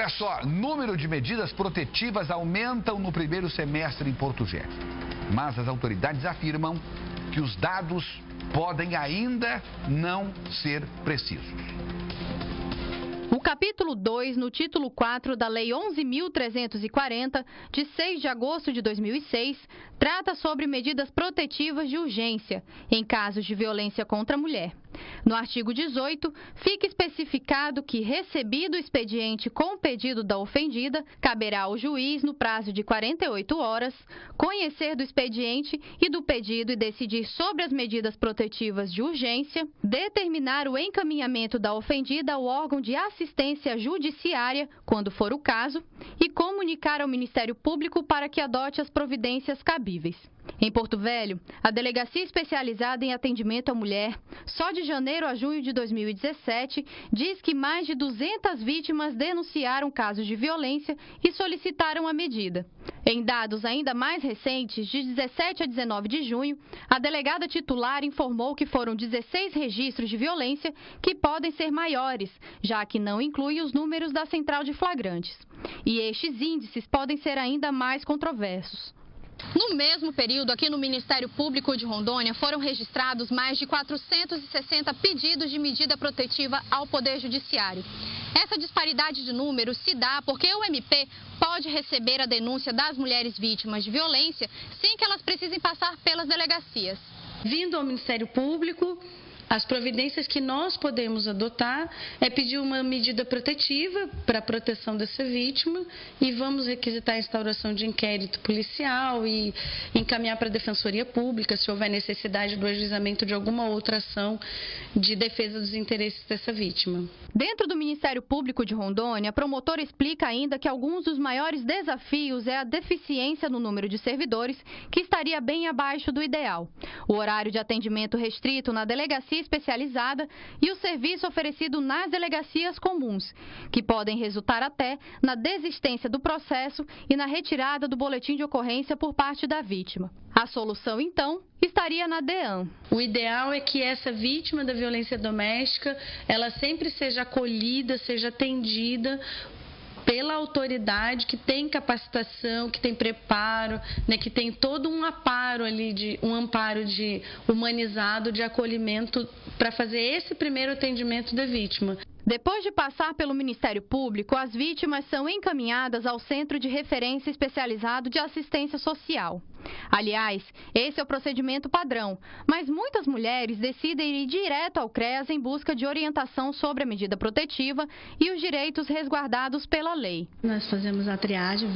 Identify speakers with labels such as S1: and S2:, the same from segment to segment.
S1: Olha só, número de medidas protetivas aumentam no primeiro semestre em Porto Velho. Mas as autoridades afirmam que os dados podem ainda não ser precisos.
S2: O capítulo 2, no título 4 da Lei 11.340, de 6 de agosto de 2006, trata sobre medidas protetivas de urgência em casos de violência contra a mulher. No artigo 18, fica especificado que, recebido o expediente com o pedido da ofendida, caberá ao juiz, no prazo de 48 horas, conhecer do expediente e do pedido e decidir sobre as medidas protetivas de urgência, determinar o encaminhamento da ofendida ao órgão de assistência judiciária, quando for o caso, e comunicar ao Ministério Público para que adote as providências cabíveis. Em Porto Velho, a Delegacia Especializada em Atendimento à Mulher, só de janeiro a junho de 2017, diz que mais de 200 vítimas denunciaram casos de violência e solicitaram a medida. Em dados ainda mais recentes, de 17 a 19 de junho, a delegada titular informou que foram 16 registros de violência que podem ser maiores, já que não inclui os números da central de flagrantes. E estes índices podem ser ainda mais controversos. No mesmo período, aqui no Ministério Público de Rondônia, foram registrados mais de 460 pedidos de medida protetiva ao Poder Judiciário. Essa disparidade de números se dá porque o MP pode receber a denúncia das mulheres vítimas de violência sem que elas precisem passar pelas delegacias.
S3: Vindo ao Ministério Público, as providências que nós podemos adotar é pedir uma medida protetiva para a proteção dessa vítima e vamos requisitar a instauração de inquérito policial e encaminhar para a Defensoria Pública se houver necessidade do ajuizamento de alguma outra ação de defesa dos interesses dessa vítima.
S2: Dentro do Ministério Público de Rondônia, a promotora explica ainda que alguns dos maiores desafios é a deficiência no número de servidores, que estaria bem abaixo do ideal. O horário de atendimento restrito na delegacia especializada e o serviço oferecido nas delegacias comuns, que podem resultar até na desistência do processo e na retirada do boletim de ocorrência por parte da vítima. A solução, então, estaria na DEAN.
S3: O ideal é que essa vítima da violência doméstica, ela sempre seja acolhida, seja atendida pela autoridade que tem capacitação, que tem preparo, né, que tem todo um amparo ali, um amparo humanizado de acolhimento para fazer esse primeiro atendimento da vítima.
S2: Depois de passar pelo Ministério Público, as vítimas são encaminhadas ao Centro de Referência Especializado de Assistência Social. Aliás, esse é o procedimento padrão, mas muitas mulheres decidem ir direto ao CREAS em busca de orientação sobre a medida protetiva e os direitos resguardados pela lei.
S4: Nós fazemos a triagem,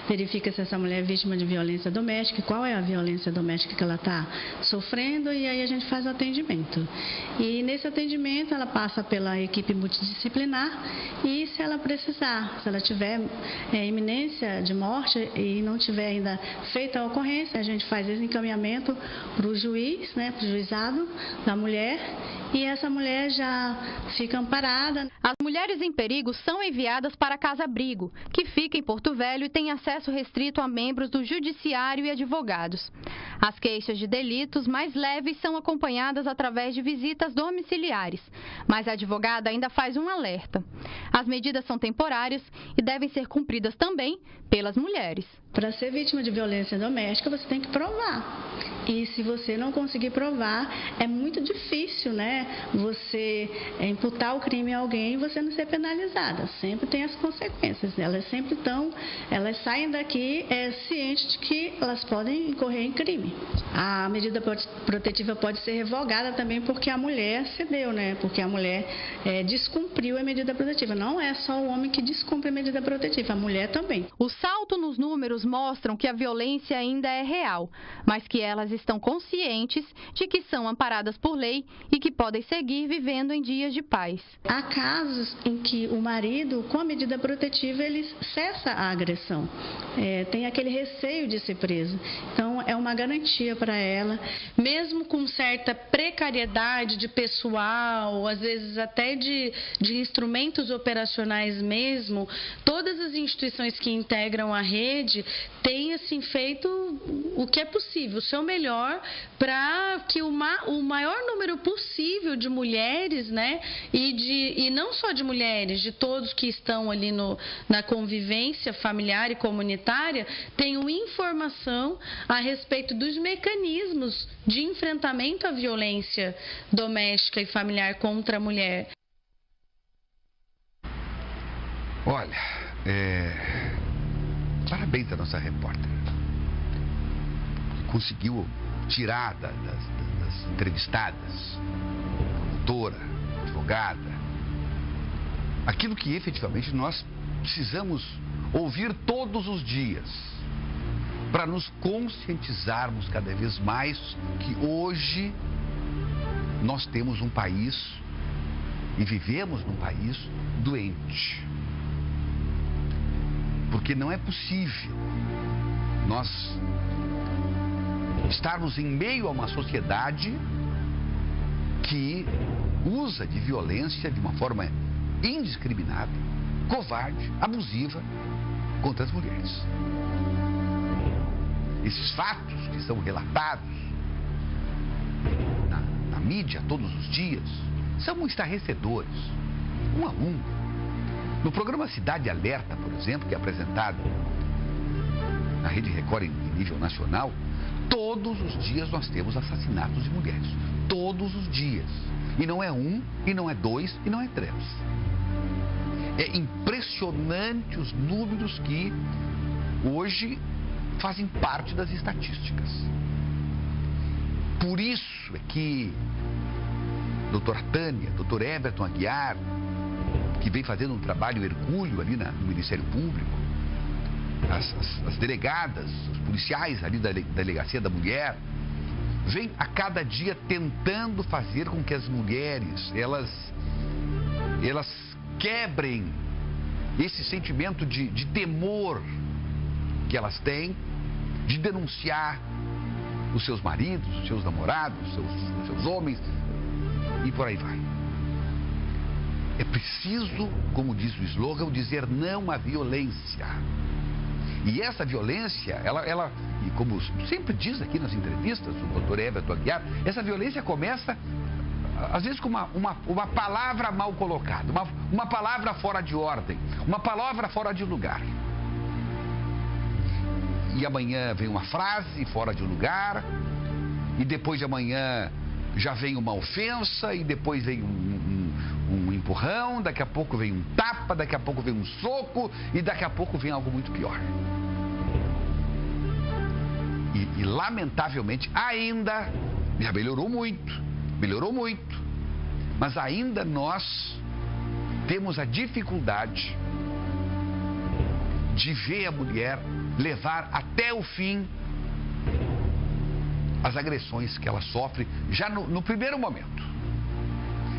S4: verifica se essa mulher é vítima de violência doméstica, qual é a violência doméstica que ela está sofrendo e aí a gente faz o atendimento. E nesse atendimento ela passa pela equipe multidisciplinar e se ela precisar, se ela tiver iminência de morte e não tiver ainda feita a ocorrência, a gente faz esse encaminhamento para o juiz, né, para o juizado da mulher e essa mulher já fica amparada.
S2: As mulheres em perigo são enviadas para a Casa-Abrigo, que fica em Porto Velho e tem acesso restrito a membros do judiciário e advogados. As queixas de delitos mais leves são acompanhadas através de visitas domiciliares, mas a advogada ainda faz um alerta. As medidas são temporárias e devem ser cumpridas também pelas mulheres.
S4: Para ser vítima de violência doméstica, você tem que provar. E se você não conseguir provar, é muito difícil, né? Você imputar o crime a alguém e você não ser penalizada. Sempre tem as consequências. Elas saem daqui cientes de que elas podem incorrer em crime. A medida protetiva pode ser revogada também porque a mulher cedeu, né? Porque a mulher descumpriu a medida protetiva. Não é só o homem que descumpre a medida protetiva, a mulher também.
S2: O salto nos números mostram que a violência ainda é real, mas que elas estão conscientes de que são amparadas por lei e que podem seguir vivendo em dias de paz.
S4: Há casos em que o marido, com a medida protetiva, ele cessa a agressão. Tem aquele receio de ser preso. Então, é uma garantia para ela.
S3: Mesmo com certa precariedade de pessoal, às vezes até de instrumentos operacionais mesmo, todas as instituições que integram a rede têm assim, feito o que é possível, o seu melhor melhor para que o maior número possível de mulheres, né, e não só de mulheres, de todos que estão ali na convivência familiar e comunitária, tenham informação a respeito dos mecanismos de enfrentamento à violência doméstica e familiar contra a mulher.
S1: Olha, parabéns à nossa repórter. Conseguiu tirar das entrevistadas, doutora, advogada, aquilo que efetivamente nós precisamos ouvir todos os dias, para nos conscientizarmos cada vez mais que hoje nós temos um país e vivemos num país doente. Porque não é possível nós estarmos em meio a uma sociedade que usa de violência de uma forma indiscriminada, covarde, abusiva contra as mulheres. Esses fatos que são relatados na mídia todos os dias são estarrecedores, um a um. No programa Cidade Alerta, por exemplo, que é apresentado na Rede Record em nível nacional, todos os dias nós temos assassinatos de mulheres. Todos os dias. E não é um, e não é dois, e não é três. É impressionante os números que hoje fazem parte das estatísticas. Por isso é que doutora Tânia, doutor Everton Aguiar, que vem fazendo um trabalho hercúleo ali no Ministério Público, as delegadas, os policiais ali da Delegacia da Mulher, vem a cada dia tentando fazer com que as mulheres, elas quebrem esse sentimento de temor que elas têm, de denunciar os seus maridos, os seus namorados, os seus homens, e por aí vai. É preciso, como diz o slogan, dizer não à violência. E essa violência, ela e como sempre diz aqui nas entrevistas, o doutor Everton Aguiar, essa violência começa, às vezes, com uma palavra mal colocada, uma palavra fora de ordem, uma palavra fora de lugar. E amanhã vem uma frase fora de lugar, e depois de amanhã já vem uma ofensa, e depois vem um empurrão, daqui a pouco vem um tapa, daqui a pouco vem um soco, e daqui a pouco vem algo muito pior. E lamentavelmente, ainda, já melhorou muito, mas ainda nós temos a dificuldade de ver a mulher levar até o fim as agressões que ela sofre já no primeiro momento.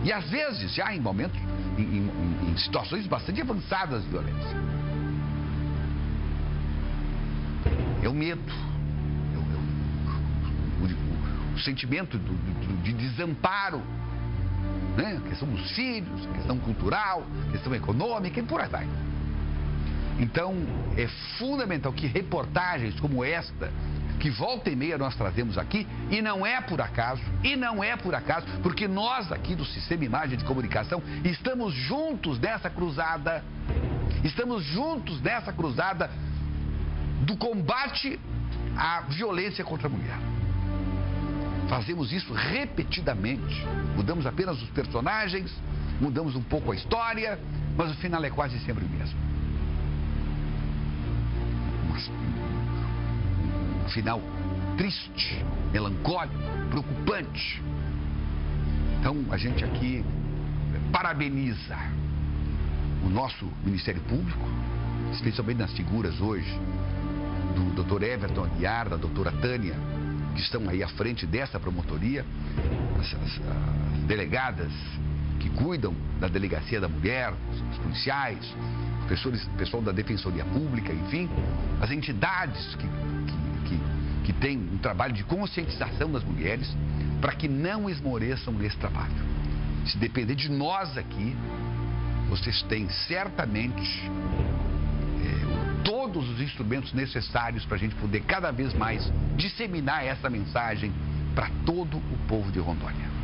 S1: E às vezes já em momentos, em situações bastante avançadas de violência. É o medo, o sentimento de desamparo, né? A questão dos filhos, a questão cultural, a questão econômica e por aí vai. Então, é fundamental que reportagens como esta, que volta e meia nós trazemos aqui, e não é por acaso, porque nós aqui do Sistema Imagem de Comunicação estamos juntos nessa cruzada, do combate à violência contra a mulher. Fazemos isso repetidamente, mudamos apenas os personagens, mudamos um pouco a história, mas o final é quase sempre o mesmo. Um final triste, melancólico, preocupante. Então a gente aqui parabeniza o nosso Ministério Público, especialmente nas figuras hoje do Dr. Everton Aguiar, da doutora Tânia, que estão aí à frente dessa promotoria, as delegadas que cuidam da Delegacia da Mulher, os policiais, o pessoal da Defensoria Pública, enfim, as entidades que têm um trabalho de conscientização das mulheres para que não esmoreçam nesse trabalho. Se depender de nós aqui, vocês têm certamente todo todos os instrumentos necessários para a gente poder cada vez mais disseminar essa mensagem para todo o povo de Rondônia.